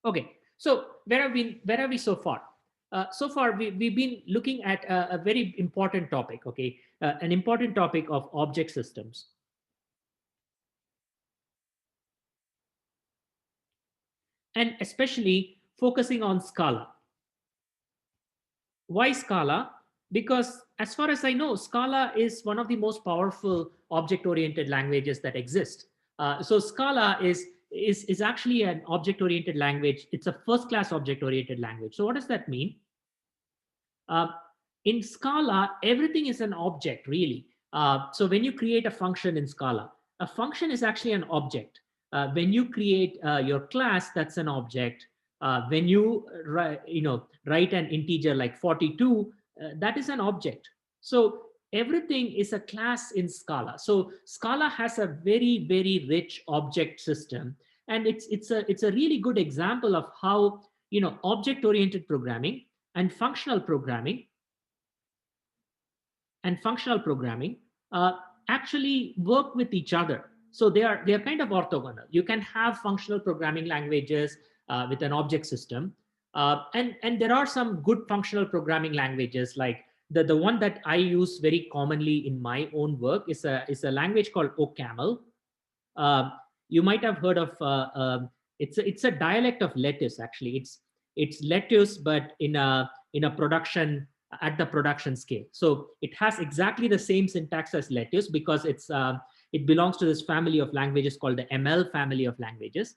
Okay, so where are we so far? So far, we've been looking at a very important topic, okay? An important topic of object systems, and especially focusing on Scala. Why Scala? Because as far as I know, Scala is one of the most powerful object-oriented languages that exist. So Scala is actually an object-oriented language. It's a first-class object-oriented language. So what does that mean? Uh, in Scala, everything is an object, really. So when you create a function in Scala, a function is actually an object. When you create your class, that's an object. When you write an integer like 42, that is an object. So everything is a class in Scala. So Scala has a very rich object system, and it's a really good example of how object-oriented programming and functional programming uh, actually work with each other. So they are kind of orthogonal. You can have functional programming languages with an object system, and there are some good functional programming languages, like the one that I use very commonly in my own work is a language called OCaml. uh, you might have heard of it's a dialect of lettuce. Actually, it's lettuce, but in a production, at the production scale. So it has exactly the same syntax as lettuce, because it belongs to this family of languages called the ML family of languages.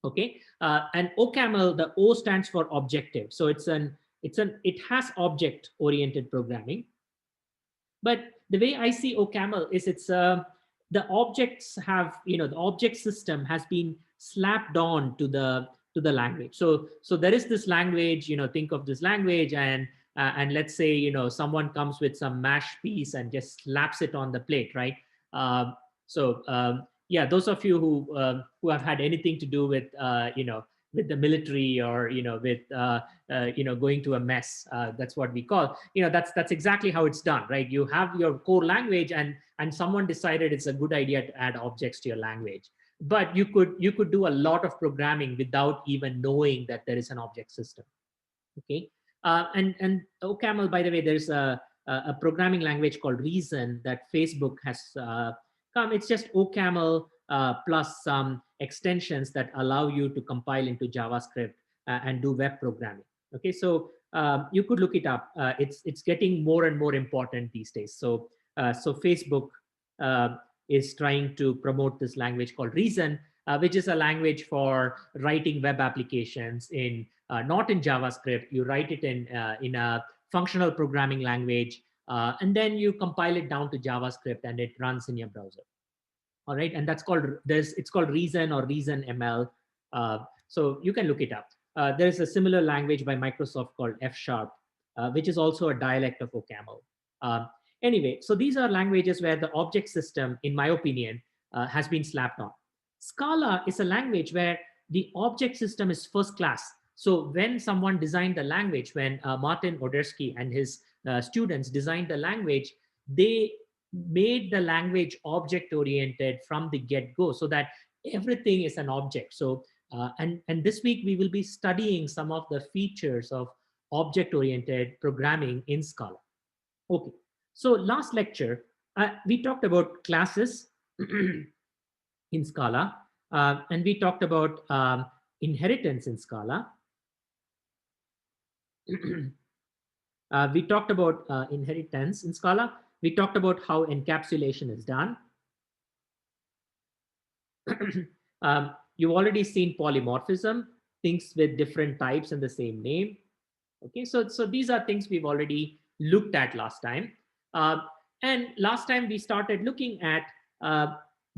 Okay, and OCaml, the O stands for objective. So it has object oriented programming. But the way I see OCaml is the objects have, the object system has been slapped on to the language. So there is this language, think of this language, and let's say, someone comes with some mash piece and just slaps it on the plate, right? Yeah, those of you who have had anything to do with the military, or going to a mess, that's what we call, that's exactly how it's done, right? You have your core language, and someone decided it's a good idea to add objects to your language. But you could do a lot of programming without even knowing that there is an object system. Okay. And OCaml, by the way, there's a programming language called Reason that Facebook has come. It's just OCaml plus some extensions that allow you to compile into JavaScript and do web programming. Okay, so you could look it up. It's getting more and more important these days. So Facebook uh, is trying to promote this language called Reason, which is a language for writing web applications in not in JavaScript. You write it in a functional programming language, and then you compile it down to JavaScript, and it runs in your browser. All right, and it's called Reason or Reason ML. So you can look it up. There is a similar language by Microsoft called F Sharp, which is also a dialect of OCaml. Uh, anyway, so these are languages where the object system, in my opinion, has been slapped on. Scala is a language where the object system is first class. So when someone designed the language, when Martin Odersky and his students designed the language, they made the language object oriented from the get go, so that everything is an object. And this week we will be studying some of the features of object oriented programming in Scala. Okay, so last lecture we talked about classes in Scala, and we talked about inheritance in Scala. We talked about inheritance in Scala. We talked about how encapsulation is done. You've already seen polymorphism, things with different types and the same name. Okay, so these are things we've already looked at last time. Uh, and last time we started looking at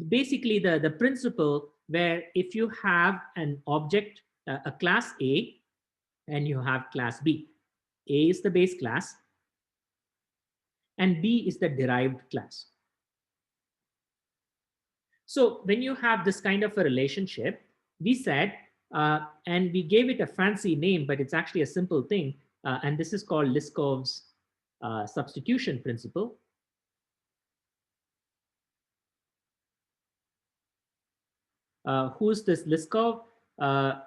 basically the principle where if you have an object, a class A, and you have class B, A is the base class and B is the derived class. So when you have this kind of a relationship, we said, and we gave it a fancy name, but it's actually a simple thing. And this is called Liskov's substitution principle. Who's this Liskov?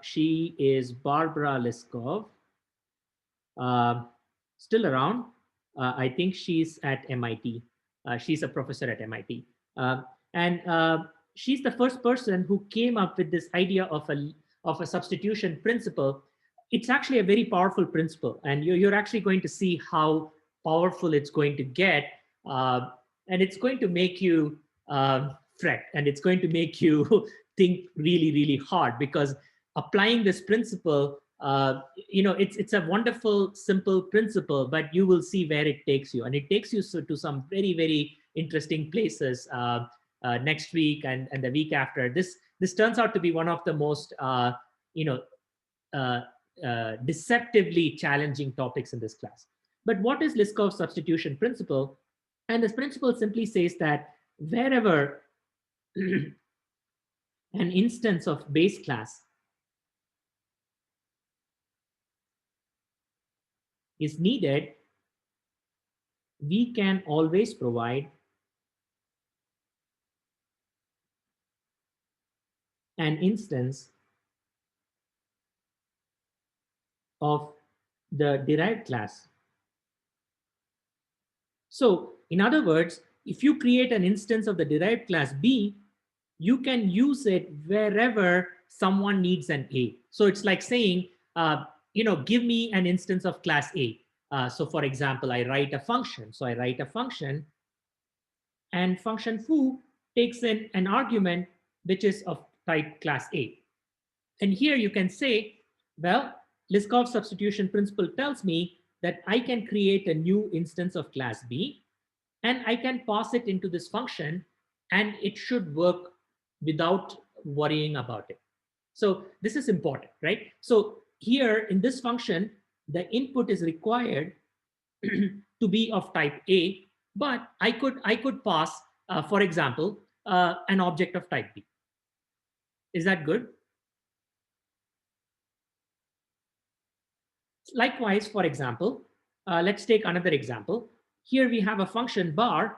She is Barbara Liskov, uh, still around. I think she's at MIT. She's a professor at MIT. And she's the first person who came up with this idea of a substitution principle. It's actually a very powerful principle, and you're actually going to see how powerful it's going to get. Uh, and it's going to make you fret, and it's going to make you think really, really hard, because applying this principle, it's a wonderful, simple principle, but you will see where it takes you, and it takes you to some very, very interesting places next week and the week after. This turns out to be one of the most you know uh, deceptively challenging topics in this class. But what is Liskov's substitution principle? And this principle simply says that wherever an instance of base class is needed, we can always provide an instance of the derived class. So, in other words, if you create an instance of the derived class B, you can use it wherever someone needs an A. So it's like saying, give me an instance of class A. So for example, I write a function. So I write a function, and function foo takes in an argument which is of type class A. And here you can say, well, Liskov's substitution principle tells me that I can create a new instance of class B, and I can pass it into this function, and it should work without worrying about it. So this is important, right? So here in this function, the input is required to be of type A, but I could pass, for example, an object of type B. Is that good? Likewise, for example, let's take another example. Here we have a function bar,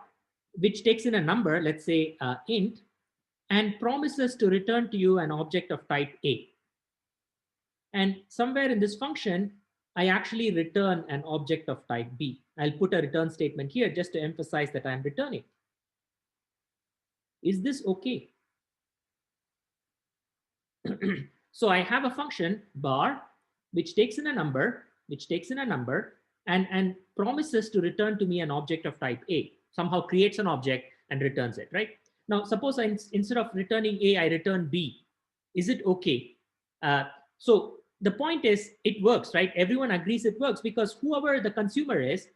which takes in a number, let's say int, and promises to return to you an object of type A. And somewhere in this function, I actually return an object of type B. I'll put a return statement here just to emphasize that I'm returning. Is this okay? So I have a function bar, which takes in a number, and promises to return to me an object of type A, somehow creates an object and returns it, right? Now, suppose instead of returning A, I return B. Is it okay? So the point is, it works, right? Everyone agrees it works, because whoever the consumer is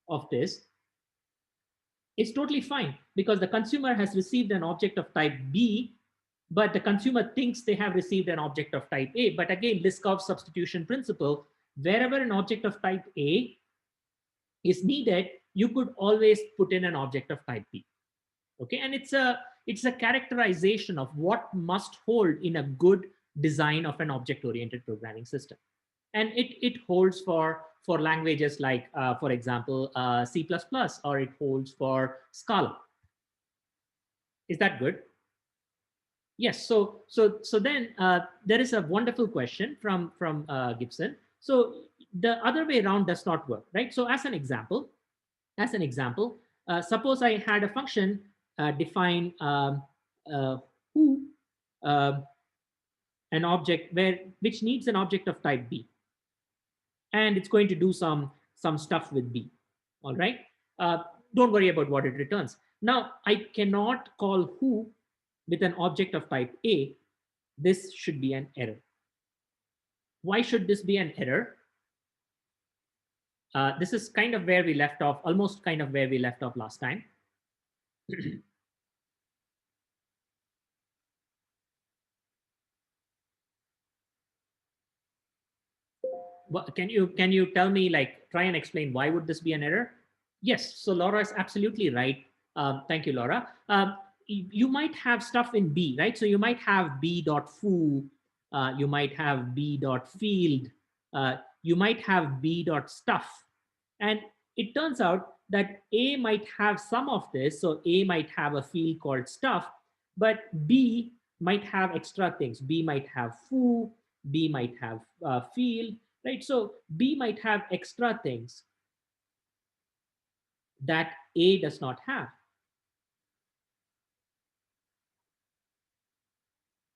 of this is totally fine, because the consumer has received an object of type B, but the consumer thinks they have received an object of type A. But again, Liskov's substitution principle, wherever an object of type A is needed, you could always put in an object of type B. Okay, and it's a characterization of what must hold in a good design of an object-oriented programming system. And it holds for languages like, for example, C++, or it holds for Scala. Is that good? Yes. So then there is a wonderful question from Gibson. So the other way around does not work, right? So as an example, suppose I had a function define who an object which needs an object of type B, and it's going to do some stuff with B. All right. Don't worry about what it returns. Now I cannot call who with an object of type A. This should be an error. Why should this be an error? This is kind of where we left off, almost kind of where we left off last time. Can you tell me, like, try and explain why would this be an error? Yes, so Laura is absolutely right. Thank you, Laura. You might have stuff in B, right? So you might have b.foo, you might have b.field, you might have b.stuff. And it turns out that A might have some of this. So A might have a field called stuff, but B might have extra things. B might have foo, B might have field, right? So B might have extra things that A does not have.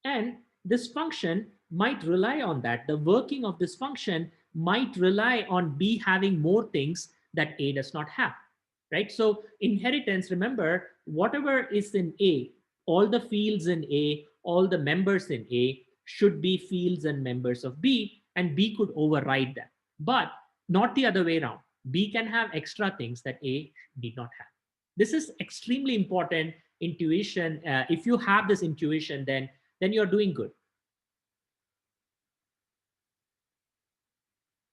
And this function might rely on that. The working of this function might rely on B having more things that A does not have, right? So inheritance, remember, whatever is in A, all the fields in A, all the members in A should be fields and members of B, and B could override that. But not the other way around. B can have extra things that A did not have. This is extremely important intuition. If you have this intuition, then you're doing good.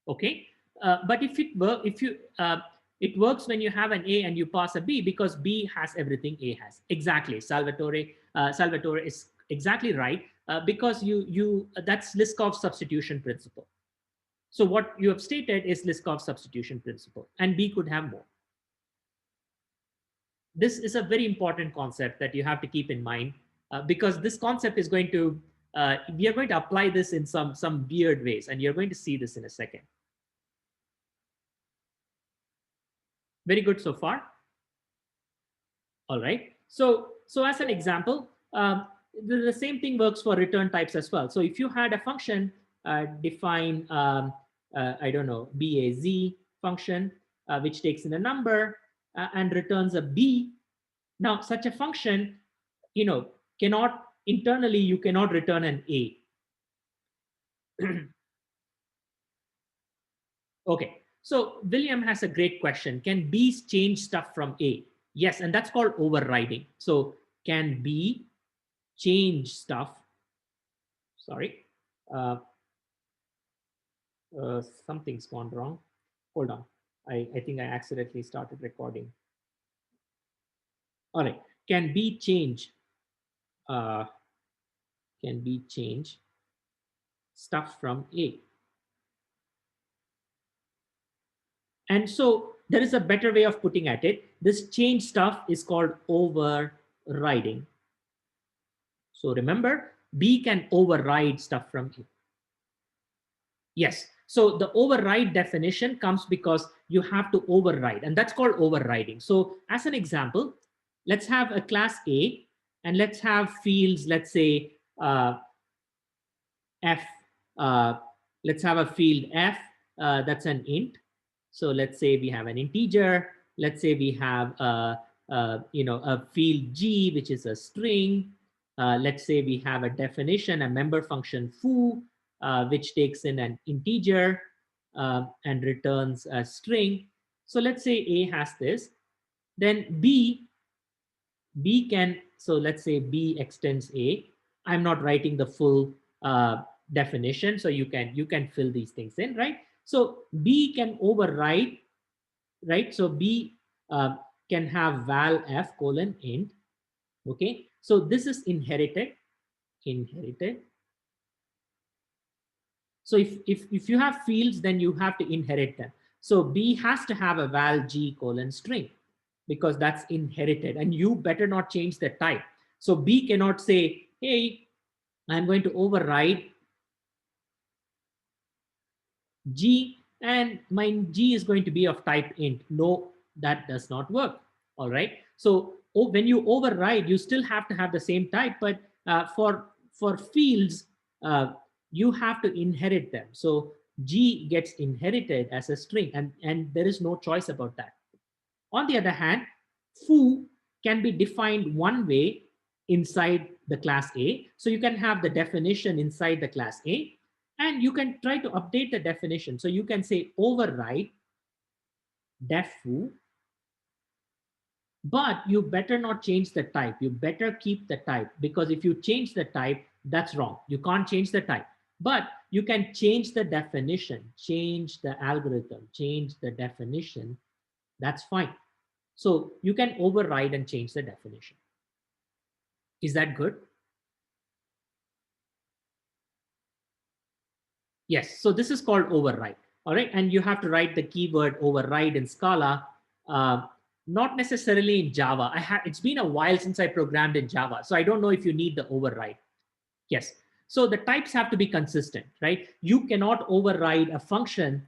Okay, but if you it works when you have an A and you pass a B, because B has everything A has. Exactly, Salvatore is exactly right, because you that's Liskov's substitution principle. So what you have stated is Liskov's substitution principle, and B could have more. This is a very important concept that you have to keep in mind, because this concept is going to we are going to apply this in some weird ways, and you're going to see this in a second. Very good so far. All right. So as an example, the same thing works for return types as well. So if you had a function, define I don't know, BAZ function, which takes in a number and returns a B. Now such a function, cannot internally, you cannot return an A. Okay, so William has a great question. Can B's change stuff from A? Yes, and that's called overriding. So can B change stuff? Sorry, uh, something's gone wrong. Hold on. I think I accidentally started recording. All right, can B change? Uh, can B change stuff from A? And so there is a better way of putting at it. This change stuff is called overriding. So remember, B can override stuff from A. Yes. So the override definition comes because you have to override, and that's called overriding. So as an example, let's have a class A, and let's have fields, let's say F. Let's have a field F that's an int. So let's say we have an integer. Let's say we have a field G, which is a string. Let's say we have a definition, a member function foo, which takes in an integer and returns a string. So let's say A has this. Then B can, so let's say B extends A. I'm not writing the full definition, so you can fill these things in, right? So B can override, right? So B can have val f colon int. Okay, so this is inherited. So if you have fields, then you have to inherit them. So B has to have a val G colon string, because that's inherited, and you better not change the type. So B cannot say, hey, I'm going to override G, and my G is going to be of type int. No, that does not work. All right. So when you override, you still have to have the same type, but for fields, you have to inherit them. So G gets inherited as a string, and there is no choice about that. On the other hand, foo can be defined one way inside the class A. So you can have the definition inside the class A, and you can try to update the definition. So you can say override def foo, but you better not change the type. You better keep the type, because if you change the type, that's wrong. You can't change the type, but you can change the definition, change the algorithm, change the definition. That's fine. So you can override and change the definition. Is that good? Yes. So this is called override. All right. And you have to write the keyword override in Scala, not necessarily in Java. It's been a while since I programmed in Java, so I don't know if you need the override. Yes. So the types have to be consistent, right? You cannot override a function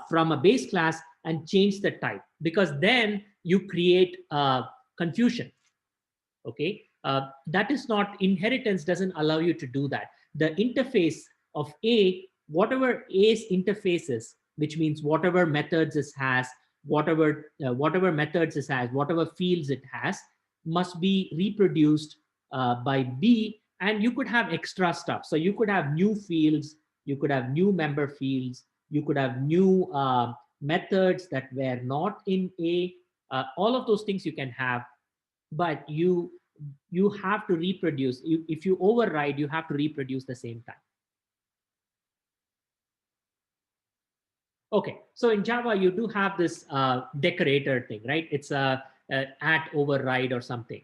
from a base class and change the type, because then you create confusion. Okay, that is not, inheritance doesn't allow you to do that. The interface of A, whatever A's interface is, which means whatever methods it has, whatever methods it has, whatever fields it has, must be reproduced by B. And you could have extra stuff. So you could have new fields, you could have new member fields, you could have new methods that were not in A. All of those things you can have, but you have to reproduce. If you override, you have to reproduce the same time. Okay, so in Java you do have this decorator thing, right? It's a at override or something.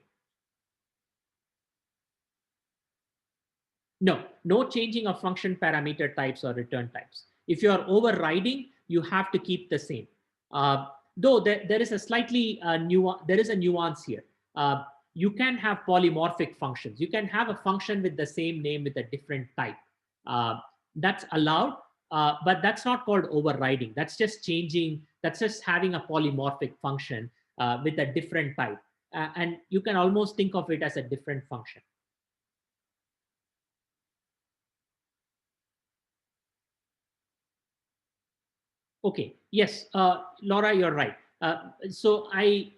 No changing of function parameter types or return types. If you are overriding, you have to keep the same. Though there is a slightly there is a nuance here. You can have polymorphic functions. You can have a function with the same name with a different type. That's allowed, but that's not called overriding. That's just changing. That's just having a polymorphic function with a different type, and you can almost think of it as a different function. Okay. Yes, Laura, you're right. So I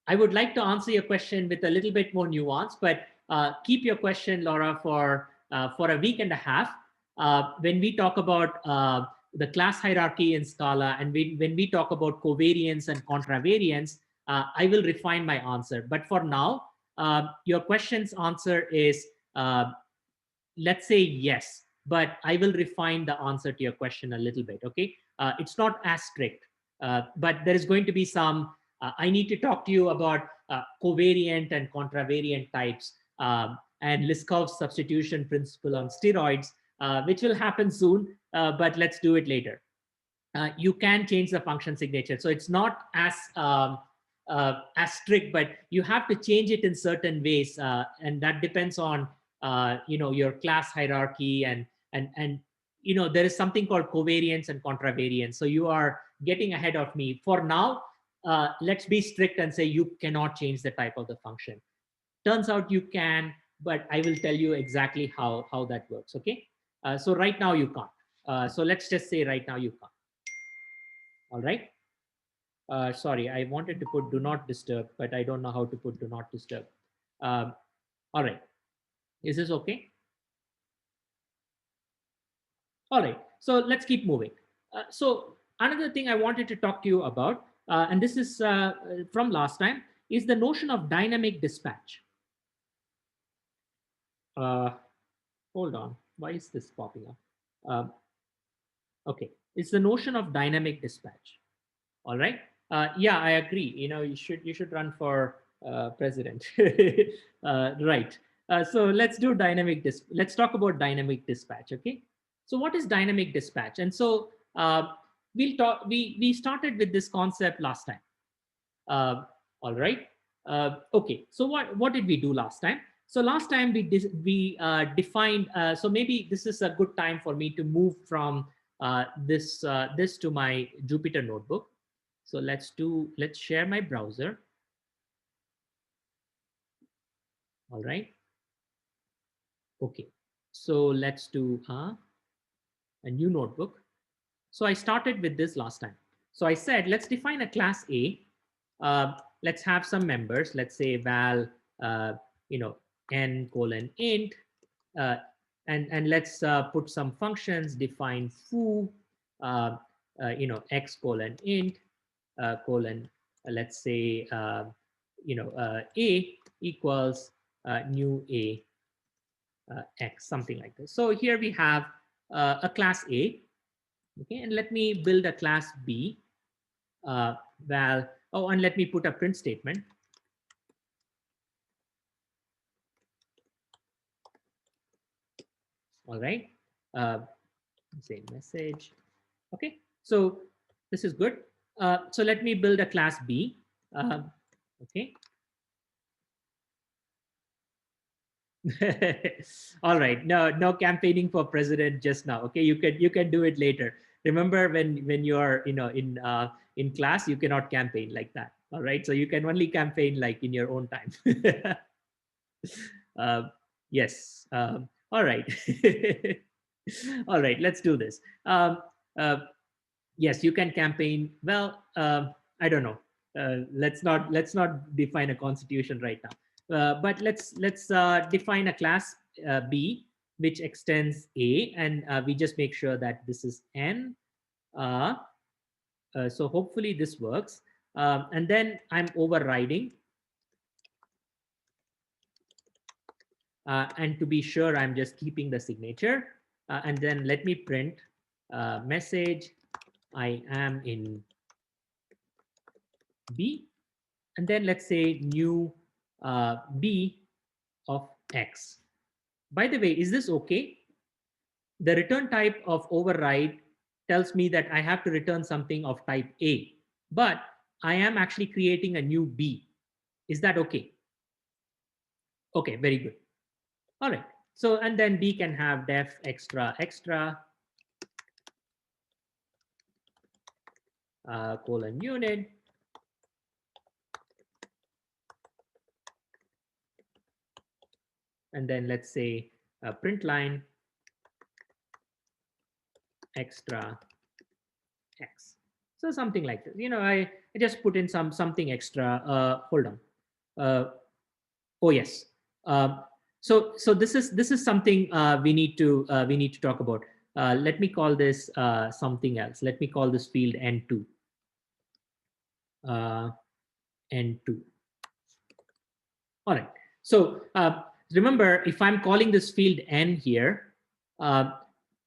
would like to answer your question with a little bit more nuance, but keep your question, Laura, for a week and a half. When we talk about the class hierarchy in Scala, and when we talk about covariance and contravariance, I will refine my answer. But for now, your question's answer is let's say yes, but I will refine the answer to your question a little bit. Okay, it's not as strict, but there is going to be some. I need to talk to you about covariant and contravariant types and Liskov's substitution principle on steroids, which will happen soon. But let's do it later. You can change the function signature, so it's not as strict, but you have to change it in certain ways, and that depends on your class hierarchy, and there is something called covariance and contravariance. So you are getting ahead of me. For now, let's be strict and say you cannot change the type of the function. Turns out you can, but I will tell you exactly how that works. Okay, so right now you can't. So let's just say right now you can't. All right. Sorry, I wanted to put do not disturb, but I don't know how to put do not disturb. Um, all right. Is this okay? All right. So let's keep moving. So another thing I wanted to talk to you about, and this is from last time, is the notion of dynamic dispatch. Uh, Hold on. Why is this popping up? Okay. It's the notion of dynamic dispatch. All right. Yeah, I agree. You should run for president. Right. So let's do dynamic let's talk about dynamic dispatch. Okay. So what is dynamic dispatch? And so we'll talk. We started with this concept last time. All right. Okay. So what did we do last time? So last time we defined. So maybe this is a good time for me to move from this to my Jupyter notebook. So let's share my browser. All right. Okay. So let's do a new notebook. So I started with this last time. So I said, let's define a class A. Let's have some members. Let's say val, n colon int, uh, and let's put some functions. Define foo, x colon int, colon, let's say, a equals new a x, something like this. So here we have a class A. Okay, and let me build a class B. Val, oh, and let me put a print statement. All right. Say message. Okay, so this is good. So let me build a class B. Okay. All right. No campaigning for president just now. Okay, you can do it later. Remember when you're in class, you cannot campaign like that. All right. So you can only campaign like in your own time. uh, yes. All right. All right. Let's do this. Uh, yes, you can campaign. Well, I don't know. Let's not define a constitution right now. But let's define a class B which extends A, and we just make sure that this is N. Uh, so hopefully this works. And then I'm overriding. And to be sure, I'm just keeping the signature. And then let me print message. I am in B. And then let's say new B of X. By the way, is this okay? The return type of override tells me that I have to return something of type A, but I am actually creating a new B. Is that okay? Okay, very good. All right. So, and then B can have def extra extra colon unit. And then let's say print line extra X. So something like this. I just put in something extra. Hold on. Oh yes. So this is something we need to talk about. Let me call this something else. Let me call this field N2. N2. All right. So remember, if I'm calling this field N here, uh,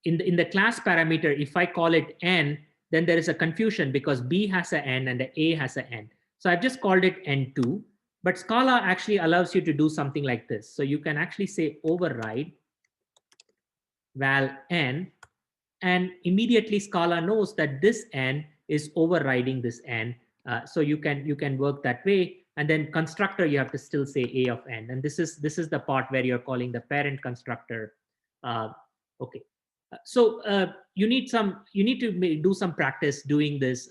in the class parameter, if I call it N, then there is a confusion because B has an N and the A has an N. So I've just called it N2. But Scala actually allows you to do something like this. So you can actually say override val N, and immediately Scala knows that this N is overriding this N. So you can work that way. And then constructor, you have to still say A of N. And this is the part where you're calling the parent constructor. Okay. So you need to do some practice doing this,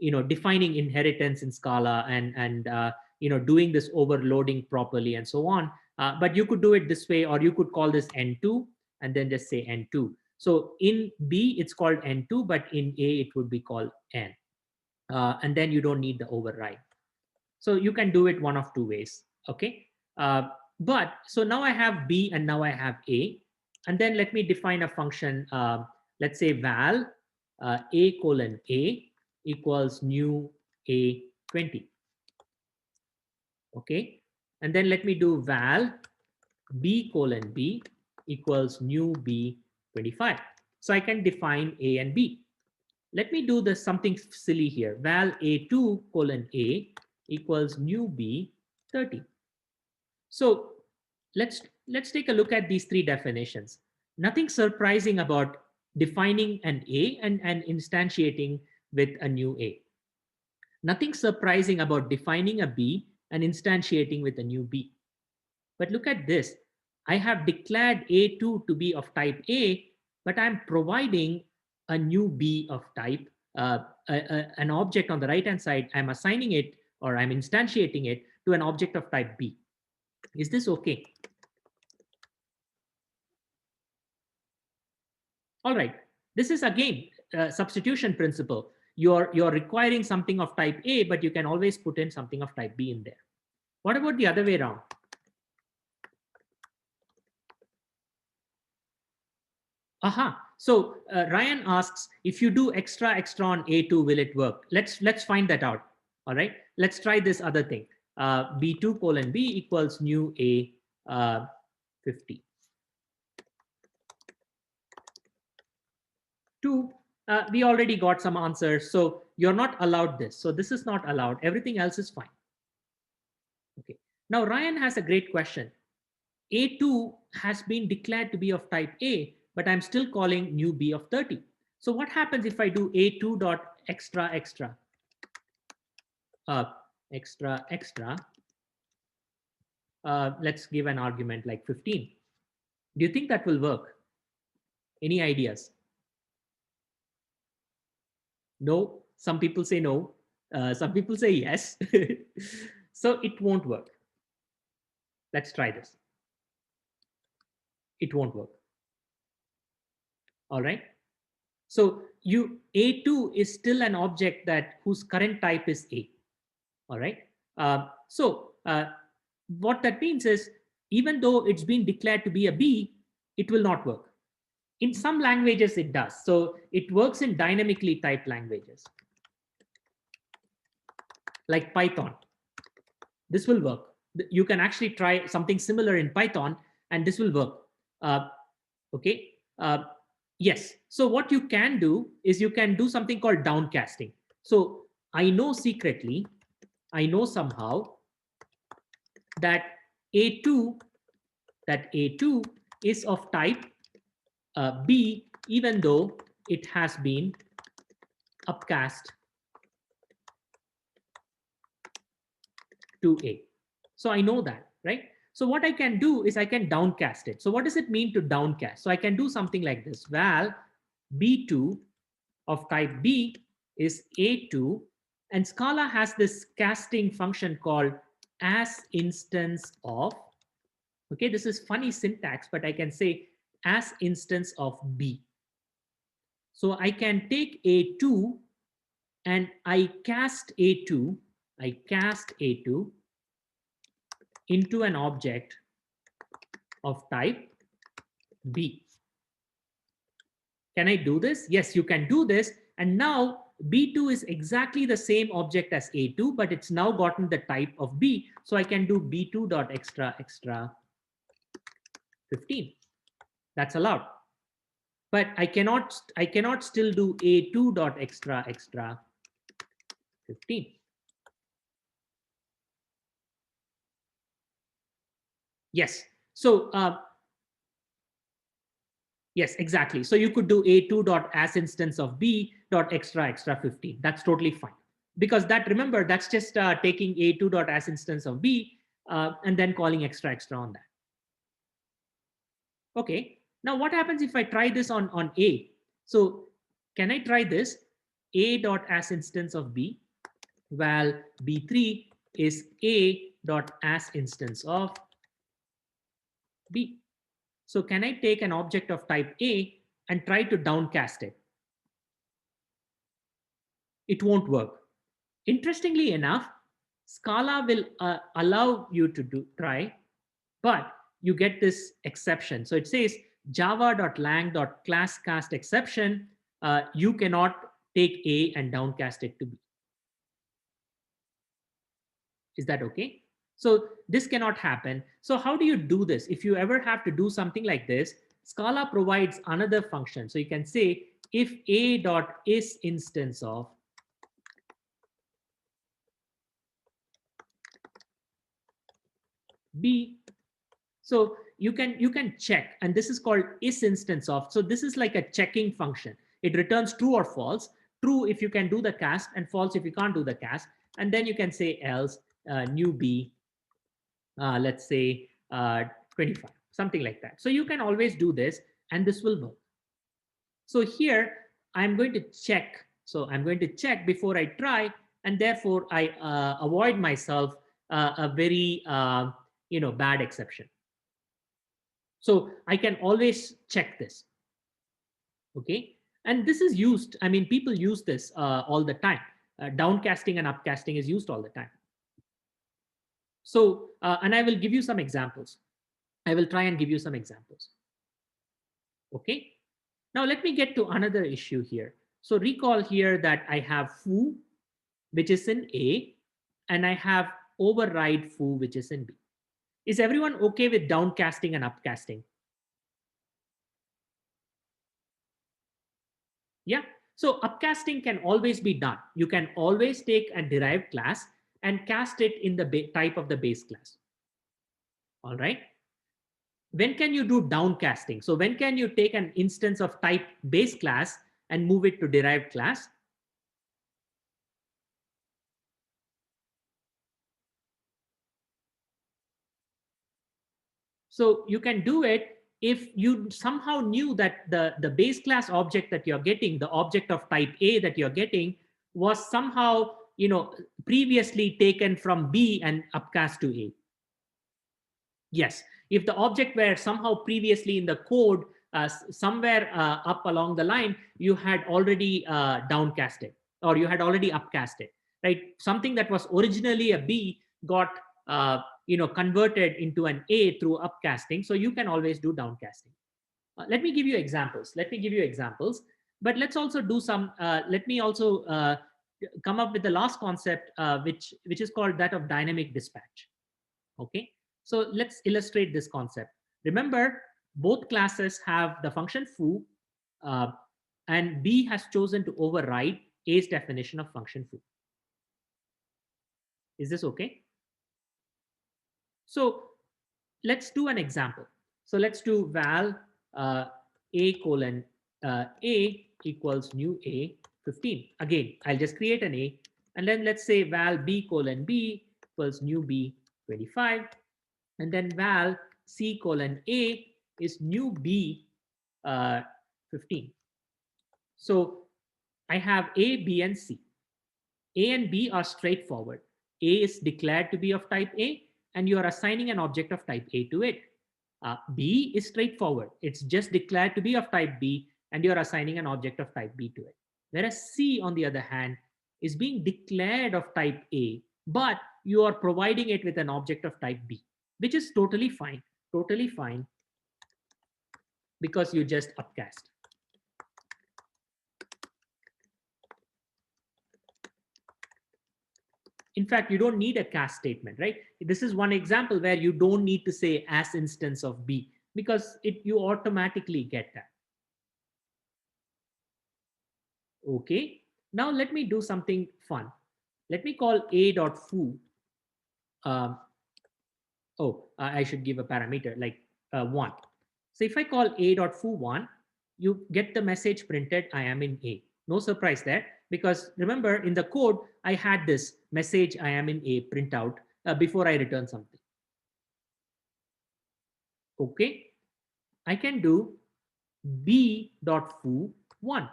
defining inheritance in Scala and doing this overloading properly and so on. But you could do it this way, or you could call this N2 and then just say N2. So in B, it's called N2, but in A, it would be called N. And then you don't need the override. So you can do it one of two ways. Okay. But so now I have B and now I have A. And then let me define a function. Let's say val A colon A equals new A20. Okay. And then let me do val B colon B equals new B25. So I can define A and B. Let me do this something silly here. Val A2 colon A equals new B30. So let's take a look at these three definitions. Nothing surprising about defining an A and instantiating with a new A. Nothing surprising about defining a B and instantiating with a new B. But look at this. I have declared A2 to be of type A, but I'm providing a new B of type, an object on the right-hand side. I'm assigning it, or I'm instantiating it to an object of type B. Is this okay? All right. This is again substitution principle. You're requiring something of type A, but you can always put in something of type B in there. What about the other way around? Aha. So Ryan asks, if you do extra extra on A2, will it work? Let's find that out. All right. Let's try this other thing. B2 colon B equals new A50. 2, we already got some answers. So you're not allowed this. So this is not allowed. Everything else is fine. Okay. Now Ryan has a great question. A2 has been declared to be of type A, but I'm still calling new B of 30. So what happens if I do A2 dot extra extra, extra extra, Let's give an argument like 15. Do you think that will work? Any ideas? No. Some people say no. Some people say yes. So it won't work. Let's try this. It won't work. All right. So A2 is still an object that whose current type is A. All right. So what that means is, even though it's been declared to be a B, it will not work. In some languages, it does. So it works in dynamically typed languages like Python. This will work. You can actually try something similar in Python, and this will work. Uh, okay. Yes. So what you can do is you can do something called downcasting. So I know secretly, I know somehow that A2, is of type B, even though it has been upcast to A. So I know that, right? So what I can do is I can downcast it. So what does it mean to downcast? So I can do something like this. Val B2 of type B is A2, and Scala has this casting function called as instance of. Okay, this is funny syntax, but I can say as instance of B. So I can take A2 and I cast A2 into an object of type B. Can I do this? Yes, you can do this. And now B2 is exactly the same object as A2, but it's now gotten the type of B. So I can do B2 dot extra 15. That's allowed. But I cannot still do A2 dot extra 15. Yes. So yes, exactly. So you could do A2 dot as instance of B dot extra 15. That's totally fine. Because that, remember, that's just taking A2 dot as instance of B and then calling extra on that. Okay. Now what happens if I try this on A? So can I try this? A dot as instance of B. Well, B3 is A dot as instance of B. So can I take an object of type A and try to downcast it? It won't work. Interestingly enough, Scala will allow you to try, but you get this exception. So it says java.lang.classCast exception. You cannot take A and downcast it to B. Is that okay? So this cannot happen. So how do you do this? If you ever have to do something like this, Scala provides another function. So you can say if A dot is instance of B. So you can check, and this is called is instance of. So this is like a checking function. It returns true or false. True if you can do the cast, and false if you can't do the cast. And then you can say else new B, let's say 25, something like that. So you can always do this, and this will work. So here I'm going to check. So I'm going to check before I try, and therefore I avoid myself a very bad exception. So I can always check this. Okay. And this is used, I mean, people use this all the time. Downcasting and upcasting is used all the time. So, and I will give you some examples. I will try and give you some examples. Okay. Now let me get to another issue here. So recall here that I have foo, which is in A, and I have override foo, which is in B. Is everyone okay with downcasting and upcasting? Yeah. So upcasting can always be done. You can always take a derived class and cast it in the type of the base class. All right. When can you do downcasting? So when can you take an instance of type base class and move it to derived class? So you can do it if you somehow knew that the base class object that you're getting, the object of type A that you're getting, was somehow, previously taken from B and upcast to A. Yes, if the object were somehow previously in the code, somewhere up along the line, you had already downcasted, or you had already upcasted, right? Something that was originally a B got converted into an A through upcasting. So you can always do downcasting. Let me give you examples. But let's also do some. Let me also come up with the last concept, which is called that of dynamic dispatch. Okay, so let's illustrate this concept. Remember, both classes have the function foo, uh, and B has chosen to override A's definition of function foo. Is this okay? So let's do an example. So let's do val A colon A equals new A 15. Again, I'll just create an A, and then let's say val B colon B equals new B 25. And then val C colon A is new B 15. So I have A, B, and C. A and B are straightforward. A is declared to be of type A, and you are assigning an object of type A to it. B is straightforward. It's just declared to be of type B, and you're assigning an object of type B to it. Whereas C, on the other hand, is being declared of type A, but you are providing it with an object of type B, which is totally fine, because you just upcast. In fact, you don't need a cast statement, right? This is one example where you don't need to say as instance of B, because you automatically get that. Okay, now let me do something fun. Let me call a.foo. I should give a parameter like 1. So if I call a.foo1, you get the message printed, I am in A. No surprise there, because remember, in the code, I had this message, I am in A, print out before I return something. Okay, I can do b.foo1.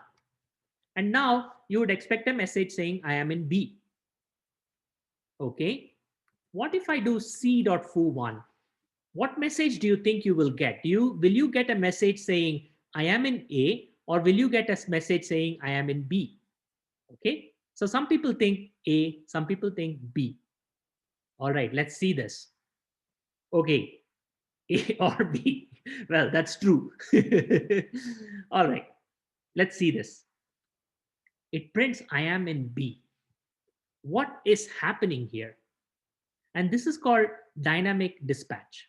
And now you would expect a message saying I am in B. Okay, what if I do c.foo1? What message do you think you will get? Will you get a message saying I am in A, or will you get a message saying I am in B? Okay, so some people think A, some people think B. All right, let's see this. Okay, A or B. Well, that's true. All right, let's see this. It prints I am in B. What is happening here? And this is called dynamic dispatch.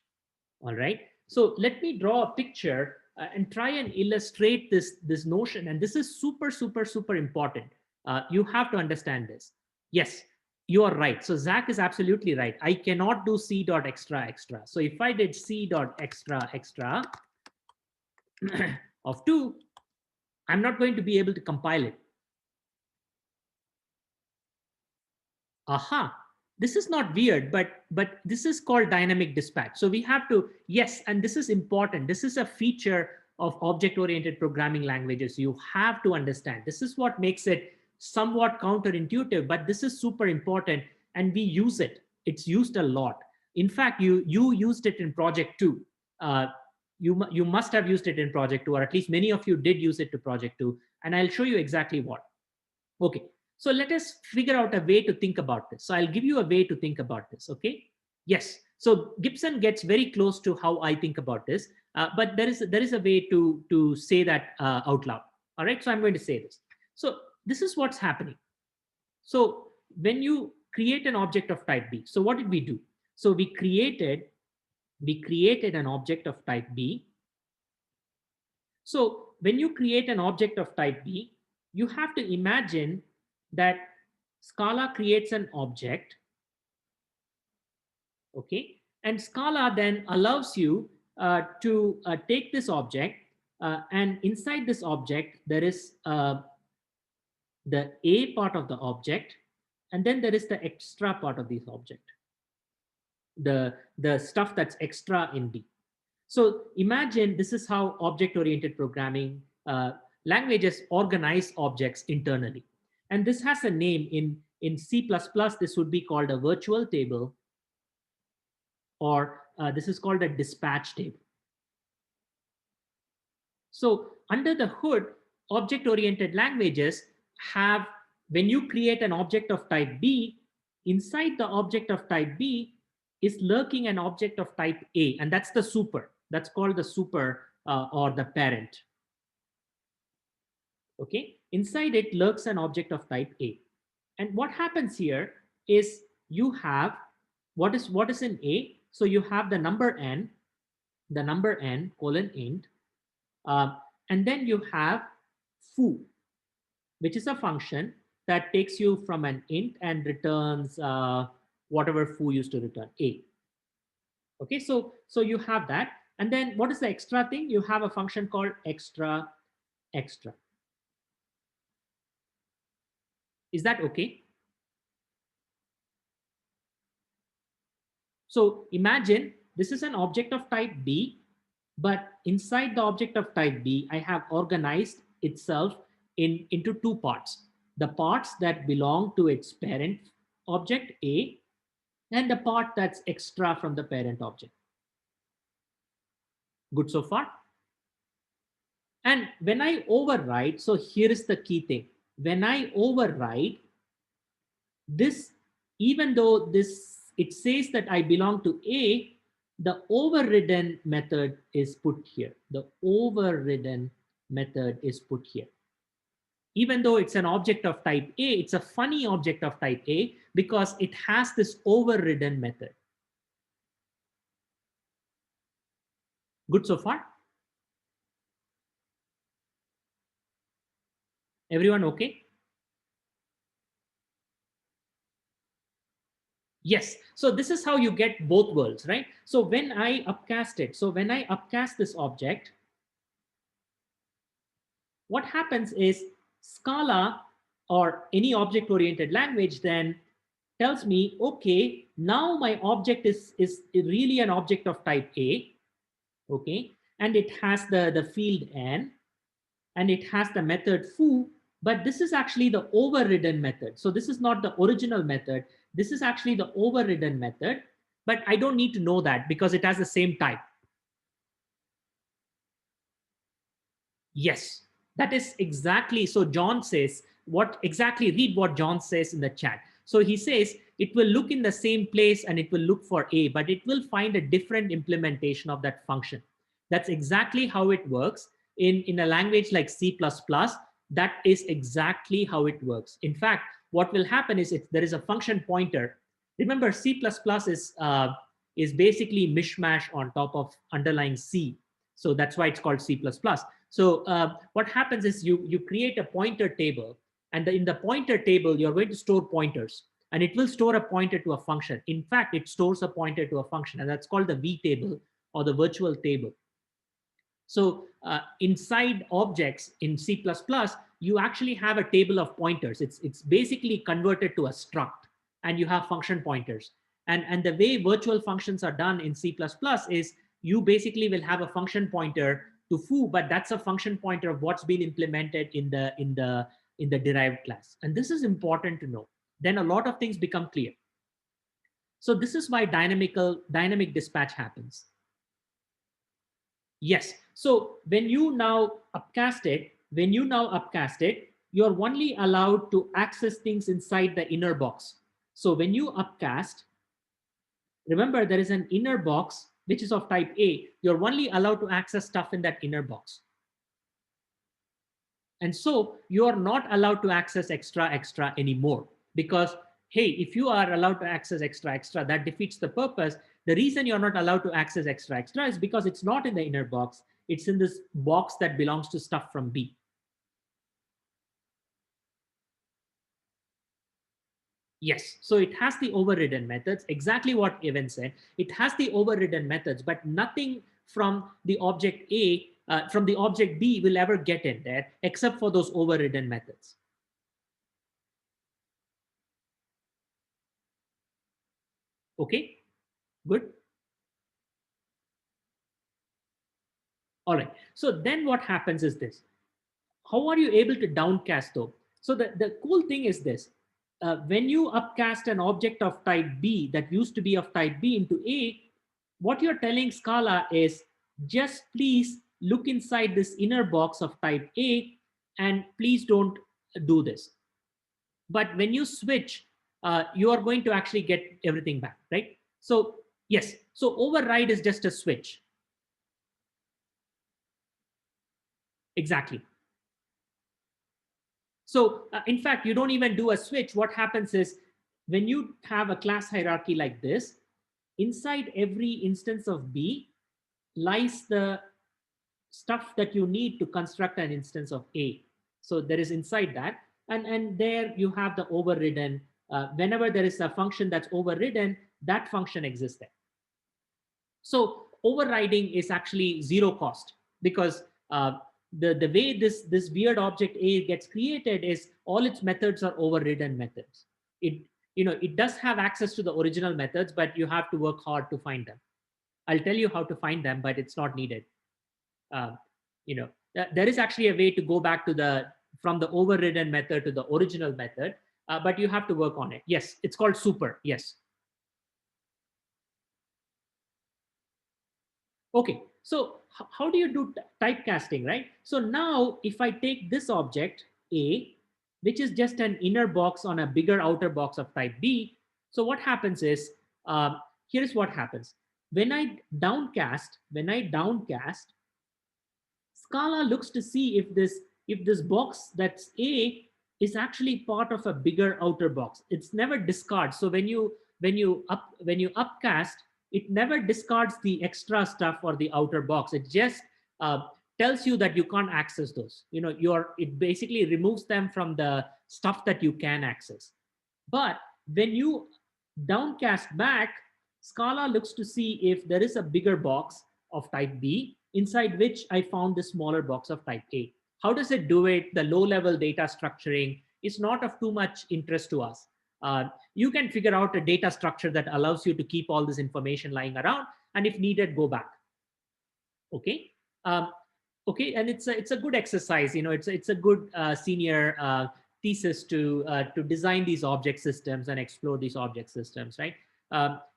All right, so let me draw a picture and try and illustrate this notion. And this is super important. You have to understand this. Yes, you are right. So Zach is absolutely right. I cannot do c dot extra extra. So if I did c dot extra extra of 2, I'm not going to be able to compile it. Aha, this is not weird, but this is called dynamic dispatch. So we have to, yes, and this is important. This is a feature of object-oriented programming languages. You have to understand. This is what makes it somewhat counterintuitive, but this is super important, and we use it. It's used a lot. In fact, you used it in project 2. You must have used it in project 2, or at least many of you did use it to project 2, and I'll show you exactly what. Okay, so let us figure out a way to think about this. So I'll give you a way to think about this, okay? Yes, so Gibson gets very close to how I think about this, but there is a way to say that out loud. All right, so I'm going to say this. So this is what's happening. So when you create an object of type B, so what did we do? So we created an object of type B. So when you create an object of type B, you have to imagine that Scala creates an object, okay? And Scala then allows you to take this object, and inside this object, there is the A part of the object, and then there is the extra part of this object, the stuff that's extra in B. So imagine this is how object-oriented programming languages organize objects internally. And this has a name in C++, this would be called a virtual table, or this is called a dispatch table. So under the hood, object-oriented languages have, when you create an object of type B, inside the object of type B is lurking an object of type A, and that's the super. That's called the super or the parent. Okay, inside it lurks an object of type A. And what happens here is you have what is in A. So you have the number n colon int, uh, and then you have foo, which is a function that takes you from an int and returns whatever foo used to return A. Okay, so you have that, and then what is the extra thing? You have a function called extra. Is that okay? So imagine this is an object of type B, but inside the object of type B, I have organized itself into two parts. The parts that belong to its parent object A, and the part that's extra from the parent object. Good so far? And when I override, so here is the key thing. When I override this, even though this it says that I belong to A, the overridden method is put here. The overridden method is put here. Even though it's an object of type A, it's a funny object of type A because it has this overridden method. Good so far? Everyone okay? Yes. So this is how you get both worlds, right? So when I upcast it, so when I upcast this object, what happens is Scala or any object-oriented language then tells me, okay, now my object is really an object of type A, okay, and it has the field n, and it has the method foo, but this is actually the overridden method. So this is not the original method. This is actually the overridden method, but I don't need to know that because it has the same type. Yes, that is exactly. So John says, what exactly, read what John says in the chat. So he says it will look in the same place and it will look for A, but it will find a different implementation of that function. That's exactly how it works in a language like C++. That is exactly how it works. In fact, what will happen is if there is a function pointer. Remember, C++ is basically mishmash on top of underlying C. So that's why it's called C++. So what happens is you create a pointer table, and in the pointer table, you're going to store pointers, and it will store a pointer to a function. In fact, it stores a pointer to a function, and that's called the V table or the virtual table. So inside objects in C++, you actually have a table of pointers. It's basically converted to a struct, and you have function pointers. And the way virtual functions are done in C++ is you basically will have a function pointer to foo, but that's a function pointer of what's been implemented in the derived class. And this is important to know. Then a lot of things become clear. So this is why dynamic dispatch happens. Yes. So when you now upcast it, you're only allowed to access things inside the inner box. So when you upcast, remember there is an inner box which is of type A. You're only allowed to access stuff in that inner box. And so you are not allowed to access extra anymore because, hey, if you are allowed to access extra, that defeats the purpose. The reason you're not allowed to access extra is because it's not in the inner box. It's in this box that belongs to stuff from B. Yes, so it has the overridden methods, exactly what Evan said. It has the overridden methods, but nothing from the object A, from the object B will ever get in there except for those overridden methods. Okay, good. All right. So then what happens is this. How are you able to downcast though? So the cool thing is this. When you upcast an object of type B that used to be of type B into A, what you're telling Scala is just please look inside this inner box of type A and please don't do this. But when you switch, you are going to actually get everything back, right? So yes, so override is just a switch. Exactly. So in fact, you don't even do a switch. What happens is when you have a class hierarchy like this, inside every instance of B lies the stuff that you need to construct an instance of A. So there is inside that. And there you have the overridden. Whenever there is a function that's overridden, that function exists there. So overriding is actually zero cost because the way this weird object A gets created is all its methods are overridden methods. It it does have access to the original methods, but you have to work hard to find them. I'll tell you how to find them, but it's not needed. Uh, there is actually a way to go back to the from the overridden method to the original method, but you have to work on it. Yes, it's called super. Yes. Okay, so how do you do typecasting, right? So now if I take this object A, which is just an inner box on a bigger outer box of type B, so what happens is, here's what happens. When I downcast, Scala looks to see if this box that's A is actually part of a bigger outer box. It's never discards. So when you upcast, it never discards the extra stuff or the outer box. It just uh, tells you that you can't access those. It basically removes them from the stuff that you can access. But when you downcast back, Scala looks to see if there is a bigger box of type B inside which I found the smaller box of type A. How does it do it? The low level data structuring is not of too much interest to us. You can figure out a data structure that allows you to keep all this information lying around, and if needed, go back. Okay. Um, okay, and it's a good exercise. It's a good senior thesis to design these object systems and explore these object systems, right?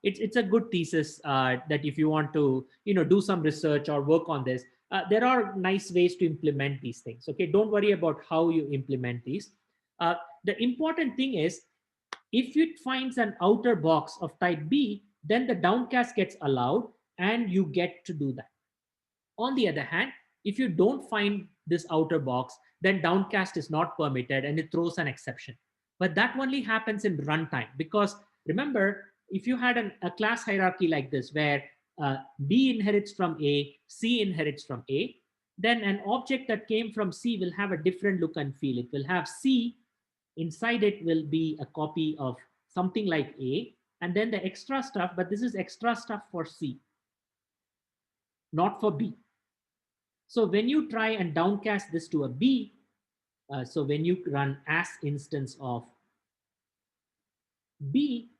It's a good thesis that if you want to do some research or work on this, there are nice ways to implement these things. Okay, don't worry about how you implement these. The important thing is if it finds an outer box of type B, then the downcast gets allowed and you get to do that. On the other hand, if you don't find this outer box, then downcast is not permitted and it throws an exception. But that only happens in runtime because remember, if you had a class hierarchy like this where B inherits from A, C inherits from A, then an object that came from C will have a different look and feel. It will have C, inside it will be a copy of something like A, and then the extra stuff, but this is extra stuff for C, not for B. So when you try and downcast this to a B, so when you run as instance of B,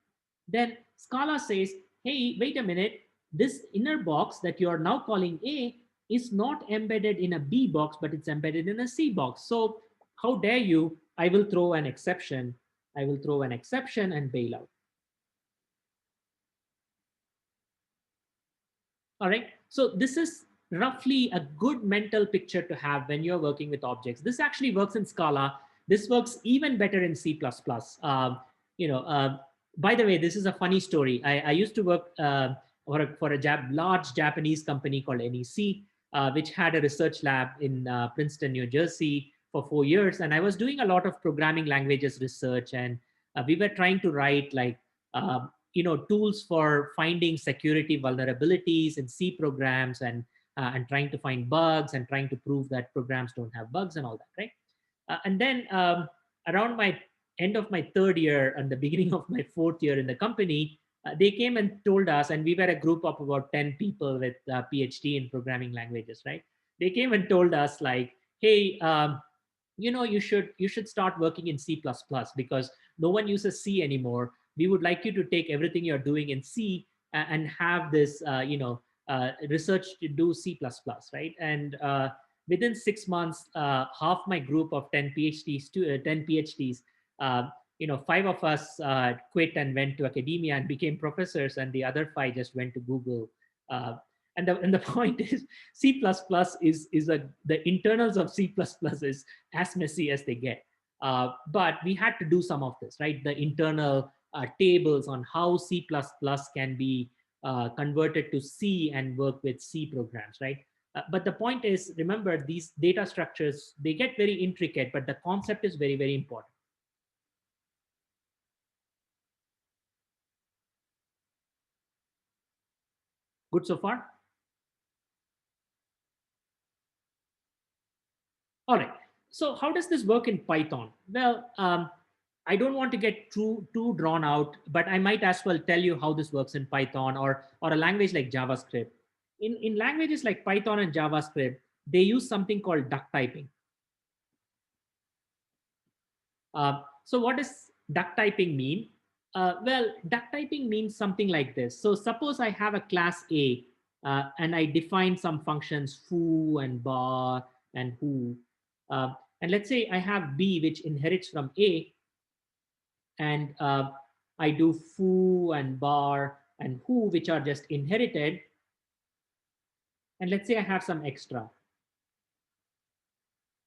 then Scala says, hey, wait a minute, this inner box that you are now calling A is not embedded in a B box, but it's embedded in a C box. So how dare you? I will throw an exception. I will throw an exception and bail out. All right. So this is roughly a good mental picture to have when you're working with objects. This actually works in Scala. This works even better in C++. You know, uh, by the way, this is a funny story. I used to work for a large Japanese company called NEC, which had a research lab in Princeton, New Jersey for 4 years. And I was doing a lot of programming languages research. And we were trying to write like tools for finding security vulnerabilities in C programs and trying to find bugs and trying to prove that programs don't have bugs and all that, right? And then around my end of my third year and the beginning of my fourth year in the company, they came and told us, and we were a group of about 10 people with PhD in programming languages, right? They came and told us like, hey, you should start working in C++ because no one uses C anymore. We would like you to take everything you're doing in C and have this research to do C++, right? And within 6 months, half my group of 10 PhDs, uh, 5 of us quit and went to academia and became professors, and the other 5 just went to Google. Uh, and the point is, C++ the internals of C++ is as messy as they get. But we had to do some of this, right? The internal tables on how C++ can be converted to C and work with C programs, right? But the point is, remember, these data structures, they get very intricate, but the concept is very, very important. Good so far? All right. So how does this work in Python? Well, I don't want to get too drawn out, but I might as well tell you how this works in Python or a language like JavaScript. In languages like Python and JavaScript, they use something called duck typing. So what does duck typing mean? Well, duck typing means something like this. So suppose I have a class A and I define some functions foo and bar and who. Uh, and let's say I have B, which inherits from A, and I do foo and bar and who, which are just inherited. And let's say I have some extra.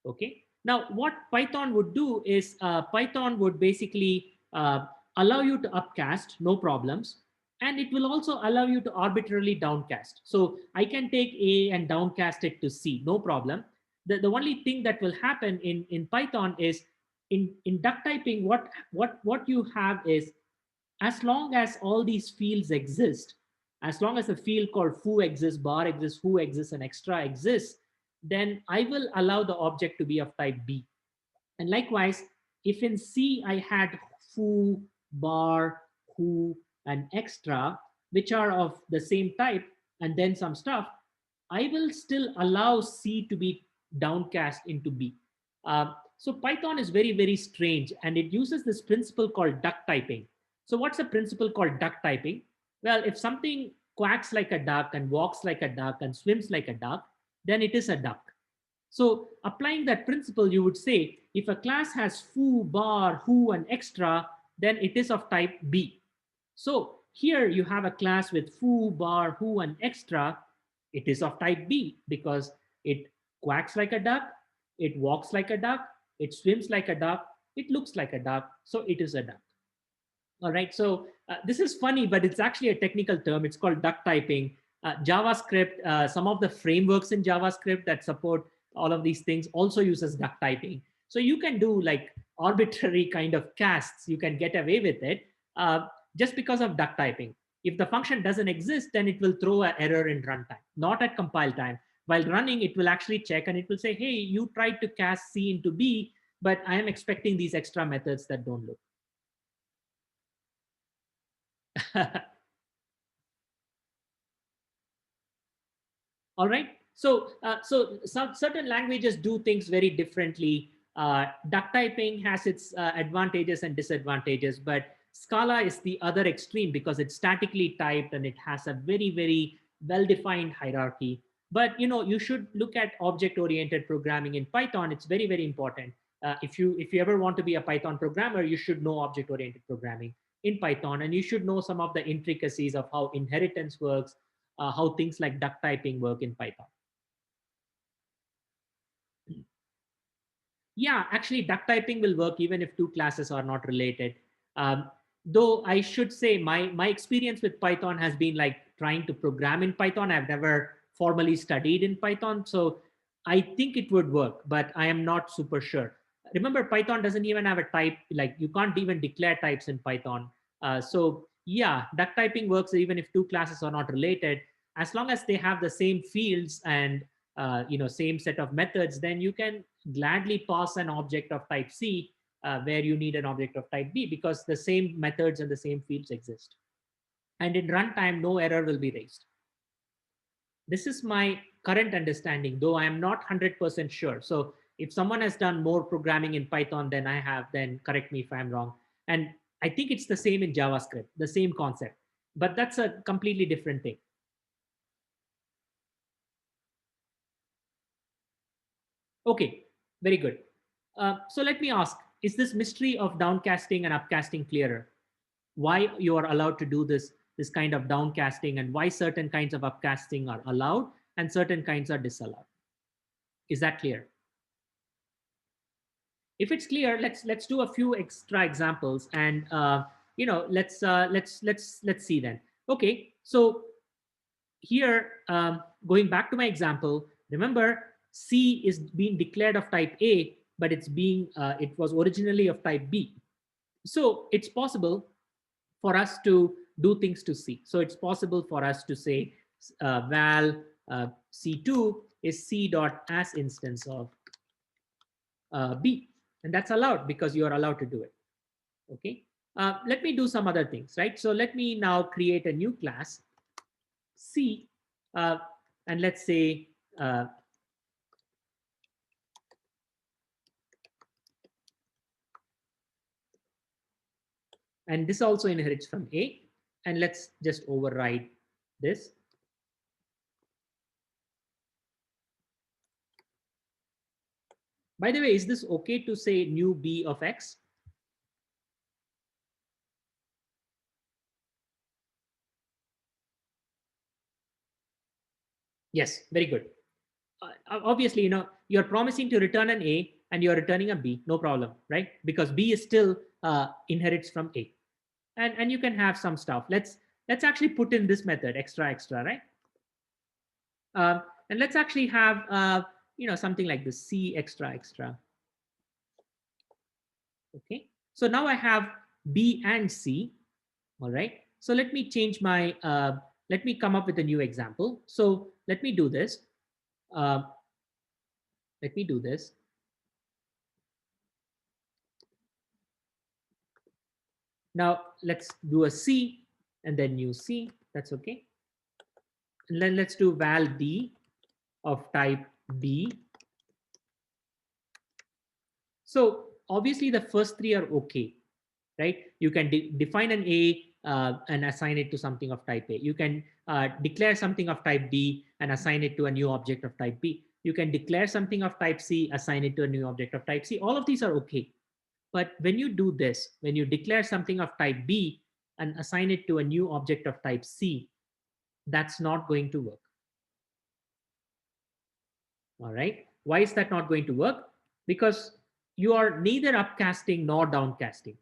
Okay. Now, what Python would do is Python would basically allow you to upcast, no problems. And it will also allow you to arbitrarily downcast. So I can take A and downcast it to C, no problem. The only thing that will happen in Python is in duck typing, what you have is, as long as all these fields exist, as long as a field called foo exists, bar exists, who exists, and extra exists, then I will allow the object to be of type B. And likewise, if in C I had foo, bar, who, and extra, which are of the same type, and then some stuff, I will still allow C to be downcast into B. So Python is very, very strange, and it uses this principle called duck typing. So what's a principle called duck typing? Well, if something quacks like a duck and walks like a duck and swims like a duck, then it is a duck. So applying that principle, you would say if a class has foo, bar, who, and extra, then it is of type B. So here you have a class with foo, bar, who, and extra. It is of type B because it quacks like a duck, it walks like a duck, it swims like a duck, it looks like a duck, so it is a duck. All right, so this is funny, but it's actually a technical term. It's called duck typing. JavaScript, some of the frameworks in JavaScript that support all of these things also uses duck typing. So you can do like arbitrary kind of casts. You can get away with it just because of duck typing. If the function doesn't exist, then it will throw an error in runtime, not at compile time. While running, it will actually check and it will say, hey, you tried to cast C into B, but I am expecting these extra methods that don't look. All right. So some certain languages do things very differently. Duck typing has its advantages and disadvantages, but Scala is the other extreme because it's statically typed and it has a very, very well-defined hierarchy. But you should look at object-oriented programming in Python. It's very, very important. If you ever want to be a Python programmer, you should know object-oriented programming in Python, and you should know some of the intricacies of how inheritance works, how things like duck typing work in Python. Yeah, actually, duck typing will work even if two classes are not related. Though I should say my experience with Python has been like trying to program in Python. I've never formally studied in Python, so I think it would work, but I am not super sure. Remember, Python doesn't even have a type, like you can't even declare types in Python. So yeah, duck typing works even if two classes are not related, as long as they have the same fields and same set of methods, then you can gladly pass an object of type C where you need an object of type B because the same methods and the same fields exist. And in runtime, no error will be raised. This is my current understanding, though I am not 100% sure. So if someone has done more programming in Python than I have, then correct me if I'm wrong. And I think it's the same in JavaScript, the same concept, but that's a completely different thing. Okay, very good. So let me ask, is this mystery of downcasting and upcasting clearer? Why you are allowed to do this kind of downcasting, and why certain kinds of upcasting are allowed and certain kinds are disallowed? Is that clear? If it's clear, let's do a few extra examples, and let's see then. Okay, so here, going back to my example, remember C is being declared of type A, but it was originally of type B. So it's possible for us to do things to C. So it's possible for us to say val C2 is C dot as instance of B. And that's allowed because you are allowed to do it. Okay. Let me do some other things, right? So let me now create a new class C, uh, and let's say and this also inherits from A, and let's just override this. By the way, is this okay to say new B of X? Yes, very good. Obviously, you're promising to return an A and you're returning a B, no problem, right? Because B is still inherits from A, and you can have some stuff. Let's actually put in this method extra, right? And let's actually have something like this C extra. Okay, so now I have B and C. All right, so let me change my let me come up with a new example. So let me do this. Uh, let me do this. Now let's do a C and then new C. That's okay. And then let's do val D of type B. So obviously the first three are okay, right? You can define an A and assign it to something of type A. You can declare something of type B and assign it to a new object of type B. You can declare something of type C, assign it to a new object of type C. All of these are okay. But when you do this, when you declare something of type B and assign it to a new object of type C, that's not going to work. All right. Why is that not going to work? Because you are neither upcasting nor downcasting.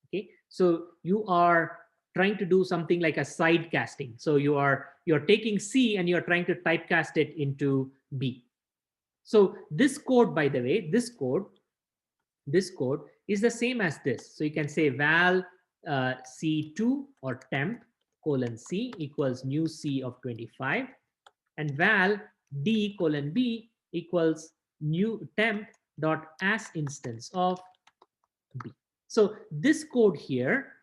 Okay. So you are trying to do something like a side casting. So you're taking C and you're trying to typecast it into B. So this code, by the way, this code is the same as this. So you can say val C2 or temp colon C equals new C of 25, and val D colon B equals new temp dot as instance of B. So this code here,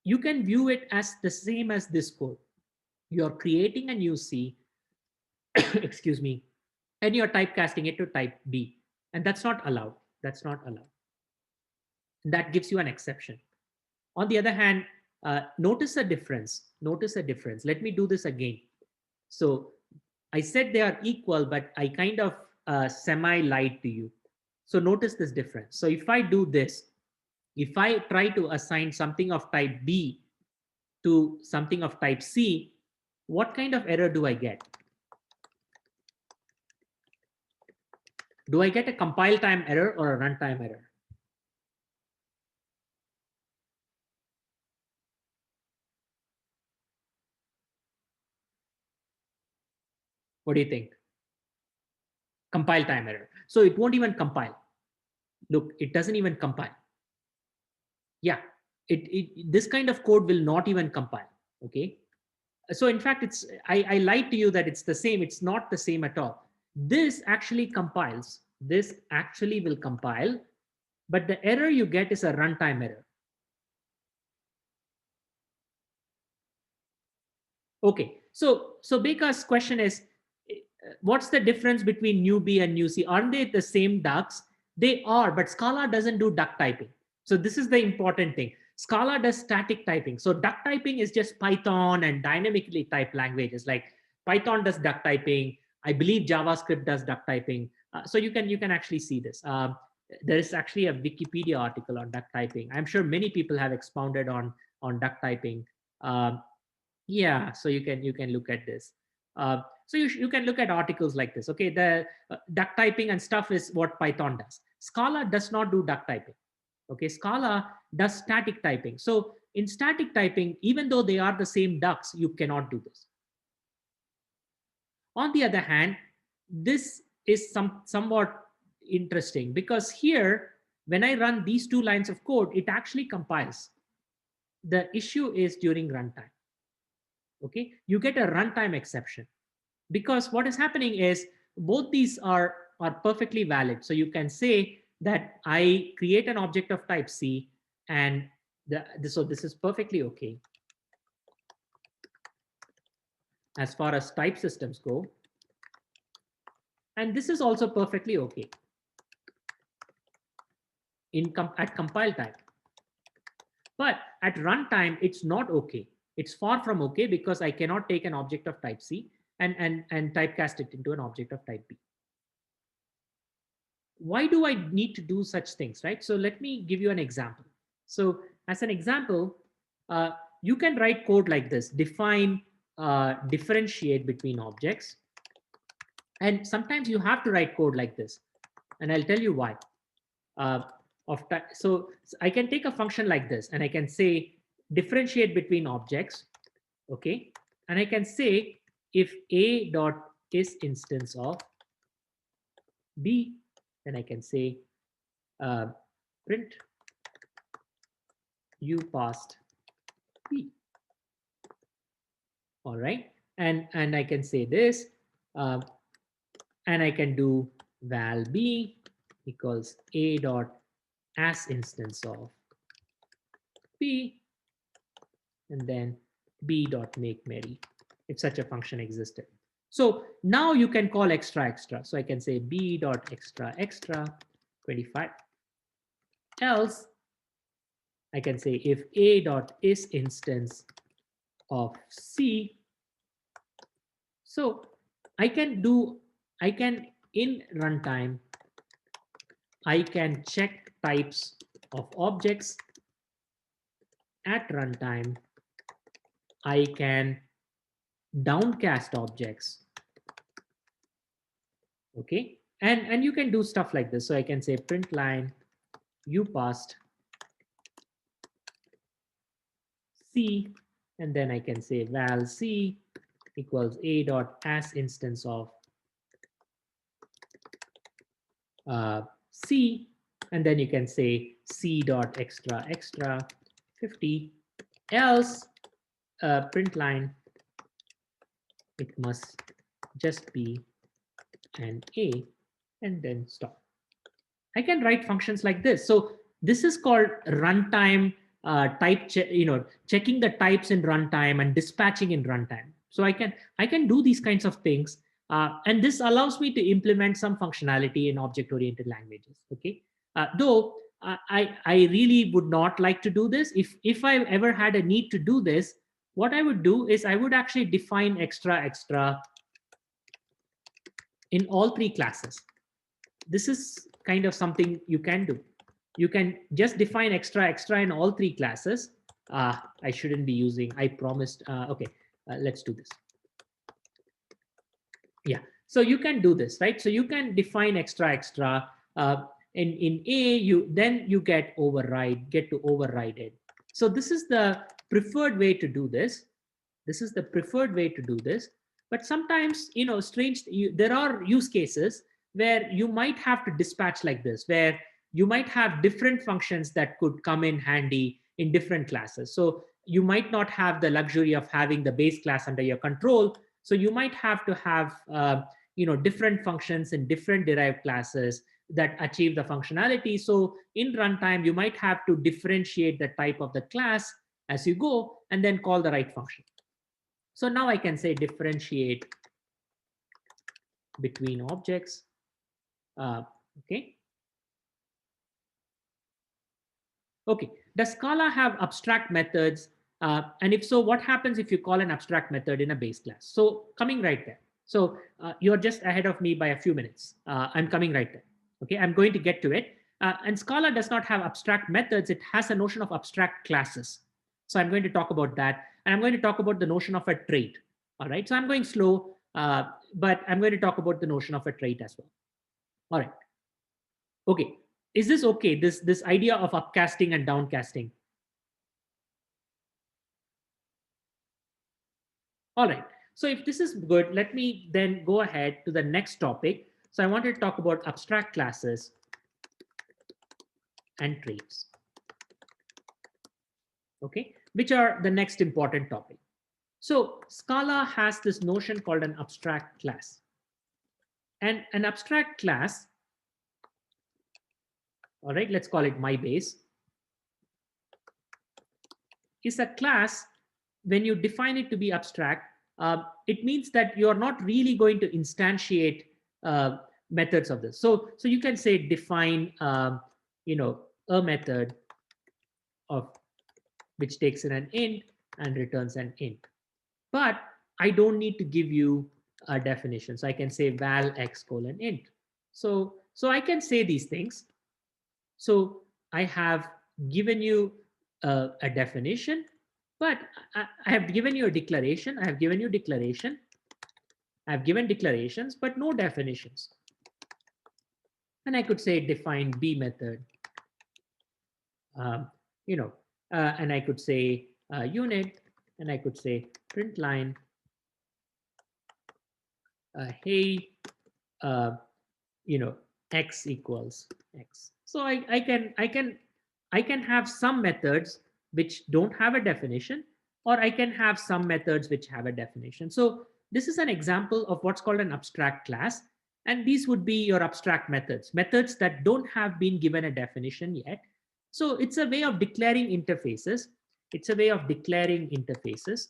you can view it as the same as this code. You're creating a new C, excuse me, and you're typecasting it to type B. And that's not allowed. That's not allowed. That gives you an exception. On the other hand, notice a difference. Notice a difference. Let me do this again. So I said they are equal, but I kind of semi-lied to you. So notice this difference. So if I do this, if I try to assign something of type B to something of type C, what kind of error do I get? Do I get a compile time error or a runtime error? What do you think? Compile time error. So it won't even compile. Look, it doesn't even compile. Yeah, this kind of code will not even compile. Okay. So in fact, I lied to you that it's the same. It's not the same at all. This actually compiles. This actually will compile, but the error you get is a runtime error. Okay, so Beka's question is, what's the difference between new B and new C? Aren't they the same ducks? They are, but Scala doesn't do duck typing. So this is the important thing. Scala does static typing. So duck typing is just Python and dynamically typed languages. Like Python does duck typing. I believe JavaScript does duck typing. So you can actually see this. There is actually a Wikipedia article on duck typing. I'm sure many people have expounded on duck typing. Um, yeah, so you can look at this. So you can look at articles like this. Okay, the duck typing and stuff is what Python does. Scala does not do duck typing. Okay, Scala does static typing. So in static typing, even though they are the same ducks, you cannot do this. On the other hand, this is somewhat interesting, because here, when I run these two lines of code, it actually compiles. The issue is during runtime. Okay, you get a runtime exception, because what is happening is both these are perfectly valid. So you can say that I create an object of type C, and so this is perfectly okay as far as type systems go, and this is also perfectly okay at compile time. But at runtime, it's not okay. It's far from okay, because I cannot take an object of type C and typecast it into an object of type B. Why do I need to do such things, right? So let me give you an example. So as an example, uh, you can write code like this: define, differentiate between objects. And sometimes you have to write code like this, and I'll tell you why. Uh, so I can take a function like this, and I can say differentiate between objects, okay? And I can say if A dot is instance of B, then I can say print you passed B. All right, and I can say this, uh, and I can do val B equals A dot as instance of B, and then B dot make merry, if such a function existed. So now you can call extra extra. So I can say B dot extra extra 25. Else I can say if A dot is instance of C. So I can in runtime, I can check types of objects. At runtime, I can downcast objects. Okay, and you can do stuff like this. So I can say print line you passed C, and then I can say val C equals A dot as instance of C, and then you can say C dot extra extra 50. Else print line, it must just be an A, and then stop. I can write functions like this. So this is called runtime checking the types in runtime and dispatching in runtime. So I can do these kinds of things, and this allows me to implement some functionality in object-oriented languages. Okay, though I really would not like to do this. If I ever had a need to do this, what I would do is I would actually define extra extra in all three classes. This is kind of something you can do. You can just define extra extra in all three classes. I shouldn't be using, I promised. Okay, let's do this. Yeah, so you can do this, right? So you can define extra extra. In A, you get to override it. So this is the preferred way to do this. This is the preferred way to do this. But sometimes, there are use cases where you might have to dispatch like this, where you might have different functions that could come in handy in different classes. So you might not have the luxury of having the base class under your control. So you might have to have different functions in different derived classes that achieve the functionality. So in runtime, you might have to differentiate the type of the class as you go, and then call the right function. So now I can say differentiate between objects. Okay. Okay. Does Scala have abstract methods? And if so, what happens if you call an abstract method in a base class? So coming right there. So you're just ahead of me by a few minutes. I'm coming right there. Okay, I'm going to get to it. And Scala does not have abstract methods. It has a notion of abstract classes. So I'm going to talk about that. And I'm going to talk about the notion of a trait. All right, so I'm going slow, but I'm going to talk about the notion of a trait as well. All right. Okay. Is this okay? This idea of upcasting and downcasting. All right. So if this is good, let me then go ahead to the next topic. So I want to talk about abstract classes and traits. Okay, which are the next important topic. So Scala has this notion called an abstract class. And an abstract class, all right, let's call it my base, is a class. When you define it to be abstract, it means that you're not really going to instantiate methods of this. So you can say define, a method of which takes in an int and returns an int. But I don't need to give you a definition. So I can say val x colon int. So I can say these things. So I have given you a definition, but I have given you a declaration. I have given you declaration. I have given declarations, but no definitions. And I could say define b method, um, and I could say unit, and I could say print line, hey, uh, x equals x. So I can have some methods which don't have a definition, or I can have some methods which have a definition. So this is an example of what's called an abstract class. And these would be your abstract methods that don't have been given a definition yet. So it's a way of declaring interfaces. It's a way of declaring interfaces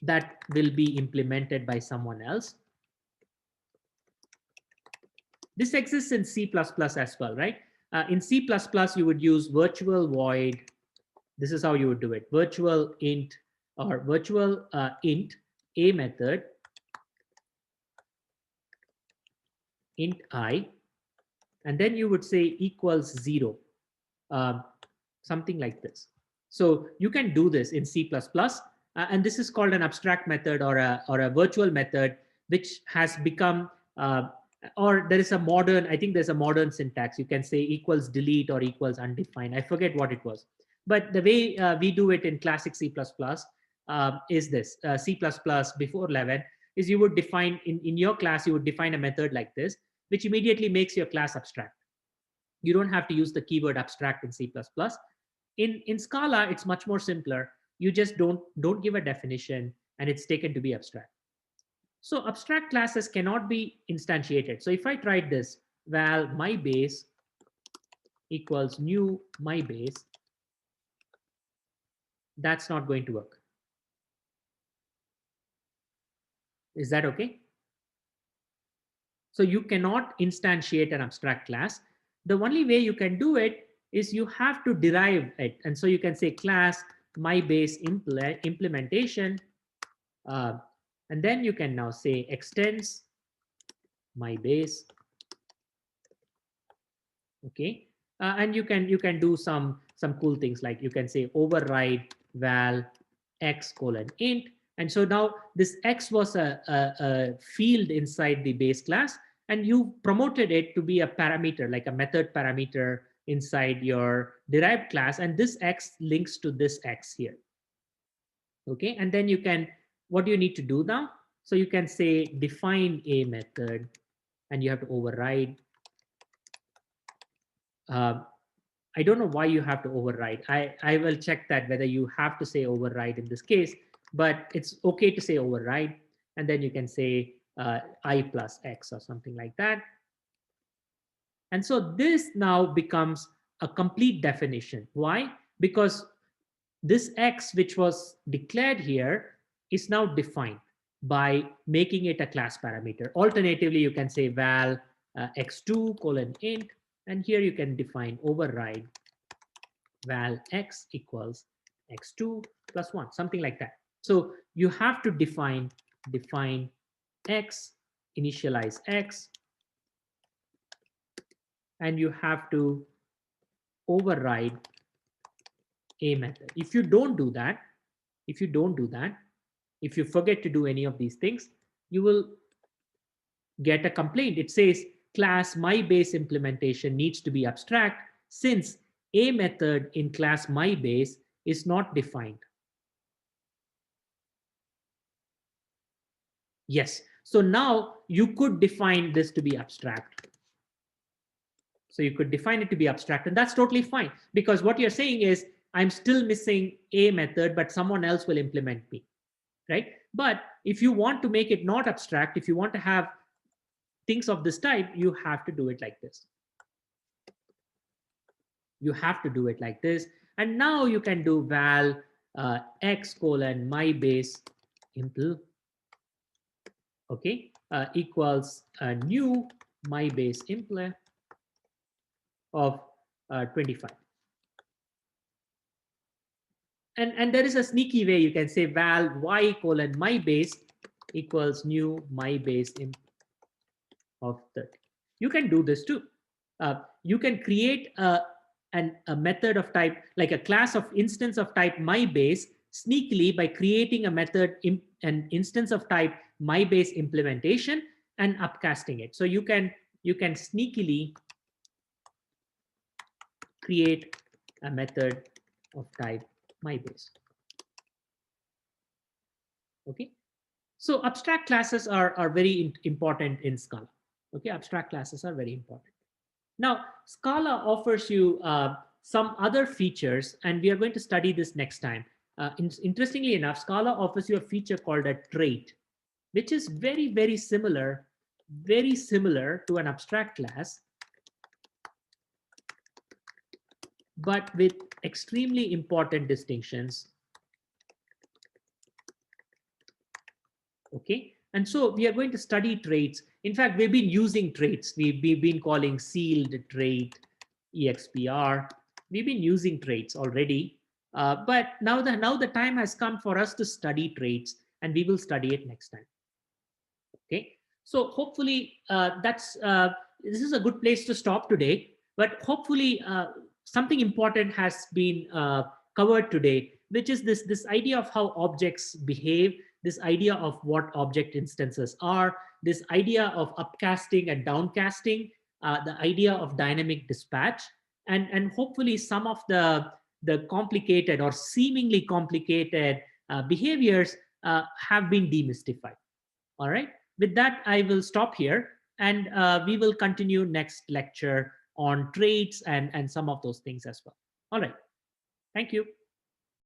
that will be implemented by someone else. This exists in C++ as well, right? In C++, you would use virtual void. This is how you would do it. Virtual int or virtual int a method, int I, and then you would say equals 0, something like this. So you can do this in C++, and this is called an abstract method or a virtual method, which has become or there is a modern, I think there's a modern syntax. You can say equals delete or equals undefined. I forget what it was. But the way we do it in classic C++ is this. C++ before 11 is you would define, in your class, you would define a method like this, which immediately makes your class abstract. You don't have to use the keyword abstract in C++. In Scala, it's much more simpler. You just don't give a definition, and it's taken to be abstract. So abstract classes cannot be instantiated. So if I tried this, val my base equals new my base, that's not going to work. Is that okay? So you cannot instantiate an abstract class. The only way you can do it is you have to derive it. And so you can say class my base implementation, and then you can now say extends my base. Okay, and you can do some cool things, like you can say override val x colon int. And so now this x was a field inside the base class, and you promoted it to be a parameter, like a method parameter inside your derived class, and this x links to this x here. Okay, and then you can, what do you need to do now? So you can say define a method, and you have to override. I don't know why you have to override. I will check that whether you have to say override in this case, but it's okay to say override. And then you can say I plus X or something like that. And so this now becomes a complete definition. Why? Because this X, which was declared here, is now defined by making it a class parameter. Alternatively, you can say val x2 colon int, and here you can define override val x equals x2 plus 1, something like that. So you have to define define X, initialize X, and you have to override a method. If you don't do that, if you don't do that, if you forget to do any of these things, you will get a complaint. It says class MyBase implementation needs to be abstract since a method in class MyBase is not defined. Yes. So now you could define this to be abstract. So you could define it to be abstract, and that's totally fine because what you're saying is I'm still missing a method, but someone else will implement me, right? But if you want to make it not abstract, if you want to have things of this type, you have to do it like this. You have to do it like this. And now you can do val x colon MyBase impl, okay, equals a new MyBase impl of 25. And there is a sneaky way you can say val y colon MyBase equals new MyBase imp of 30. You can do this too. You can create a method of type, like a class of instance of type MyBase sneakily by creating a method, an instance of type MyBase implementation and upcasting it. So you can sneakily create a method of type MyBase. Okay. So abstract classes are very important in Scala. Okay, abstract classes are very important. Now, Scala offers you some other features, and we are going to study this next time. Interestingly enough, Scala offers you a feature called a trait, which is very, very similar to an abstract class, but with extremely important distinctions. Okay, and so we are going to study traits. In fact, we've been using traits. We've been calling sealed trait, expr. We've been using traits already, but now the time has come for us to study traits, and we will study it next time. Okay, so hopefully this is a good place to stop today. But hopefully something important has been covered today, which is this idea of how objects behave, this idea of what object instances are, this idea of upcasting and downcasting, the idea of dynamic dispatch, and hopefully some of the complicated or seemingly complicated behaviors have been demystified. All right. With that, I will stop here, and we will continue next lecture on traits and some of those things as well. All right. Thank you.